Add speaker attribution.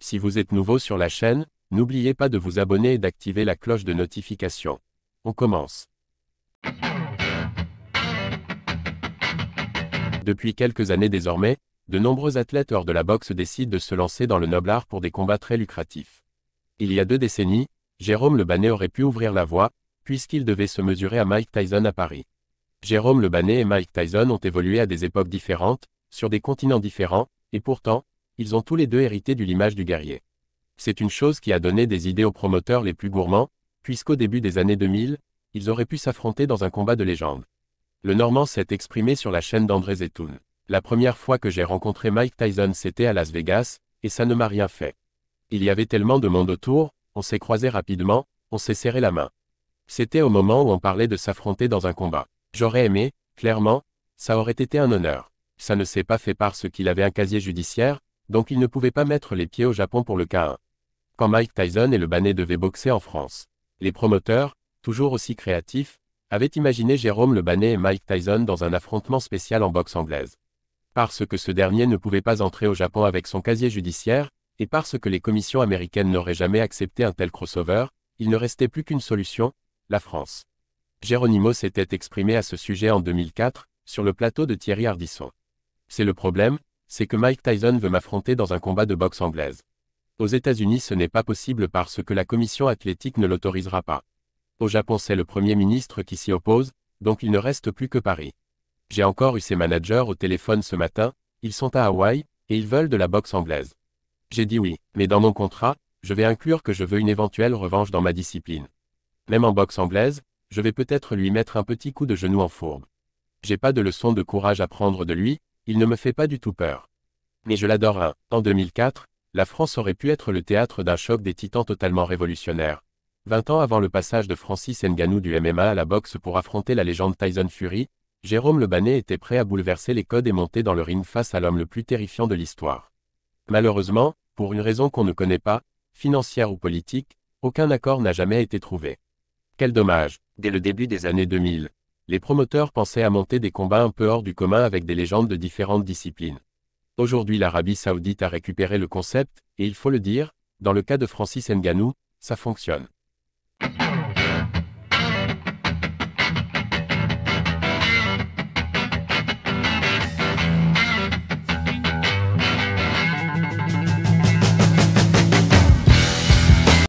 Speaker 1: Si vous êtes nouveau sur la chaîne, n'oubliez pas de vous abonner et d'activer la cloche de notification. On commence. Depuis quelques années désormais, de nombreux athlètes hors de la boxe décident de se lancer dans le noble art pour des combats très lucratifs. Il y a 2 décennies, Jérôme Le Bannet aurait pu ouvrir la voie, puisqu'il devait se mesurer à Mike Tyson à Paris. Jérôme Le Bannet et Mike Tyson ont évolué à des époques différentes, sur des continents différents, et pourtant, ils ont tous les deux hérité de l'image du guerrier. C'est une chose qui a donné des idées aux promoteurs les plus gourmands, puisqu'au début des années 2000, ils auraient pu s'affronter dans un combat de légende. Le Normand s'est exprimé sur la chaîne d'André Zetoun. La première fois que j'ai rencontré Mike Tyson c'était à Las Vegas, et ça ne m'a rien fait. Il y avait tellement de monde autour, on s'est croisés rapidement, on s'est serré la main. C'était au moment où on parlait de s'affronter dans un combat. J'aurais aimé, clairement, ça aurait été un honneur. Ça ne s'est pas fait parce qu'il avait un casier judiciaire, donc il ne pouvait pas mettre les pieds au Japon pour le K1. Quand Mike Tyson et Le Bannet devaient boxer en France, les promoteurs, toujours aussi créatifs, avaient imaginé Jérôme Le Bannet et Mike Tyson dans un affrontement spécial en boxe anglaise. Parce que ce dernier ne pouvait pas entrer au Japon avec son casier judiciaire, et parce que les commissions américaines n'auraient jamais accepté un tel crossover, il ne restait plus qu'une solution, la France. Geronimo s'était exprimé à ce sujet en 2004, sur le plateau de Thierry Ardisson. C'est le problème, c'est que Mike Tyson veut m'affronter dans un combat de boxe anglaise. Aux États-Unis ce n'est pas possible parce que la commission athlétique ne l'autorisera pas. Au Japon c'est le Premier ministre qui s'y oppose, donc il ne reste plus que Paris. J'ai encore eu ses managers au téléphone ce matin, ils sont à Hawaï, et ils veulent de la boxe anglaise. J'ai dit oui, mais dans mon contrat, je vais inclure que je veux une éventuelle revanche dans ma discipline. Même en boxe anglaise, je vais peut-être lui mettre un petit coup de genou en fourbe. J'ai pas de leçon de courage à prendre de lui, il ne me fait pas du tout peur. Mais je l'adore. En 2004, la France aurait pu être le théâtre d'un choc des titans totalement révolutionnaire. 20 ans avant le passage de Francis Ngannou du MMA à la boxe pour affronter la légende Tyson Fury, Jérôme Le Bannet était prêt à bouleverser les codes et monter dans le ring face à l'homme le plus terrifiant de l'histoire. Malheureusement, pour une raison qu'on ne connaît pas, financière ou politique, aucun accord n'a jamais été trouvé. Quel dommage, dès le début des années 2000. Les promoteurs pensaient à monter des combats un peu hors du commun avec des légendes de différentes disciplines. Aujourd'hui l'Arabie Saoudite a récupéré le concept, et il faut le dire, dans le cas de Francis Ngannou, ça fonctionne.